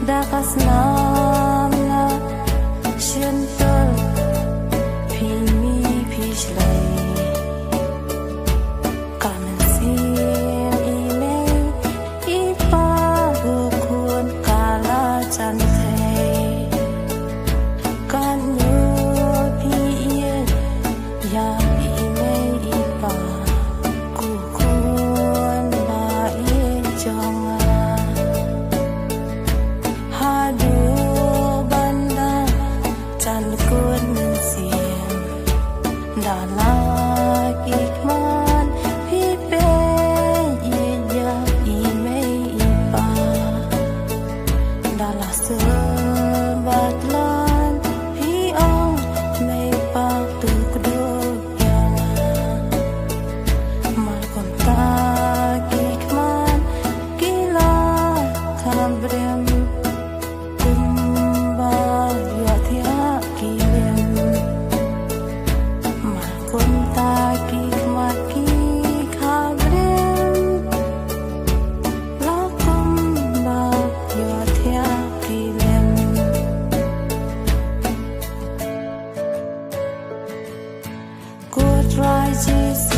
Dakas namna shentel pimi pishlei kamen sim imei ipa bukun kala chantei kan nu pi yen ya imei ipa kukun ba ye jonga hadu banda chan kun siem dala ikman pi pe ye ya imei ipa dala sebatlan pi ong mei pa tu kudo yana mal konta ikman gila kambrem Jesus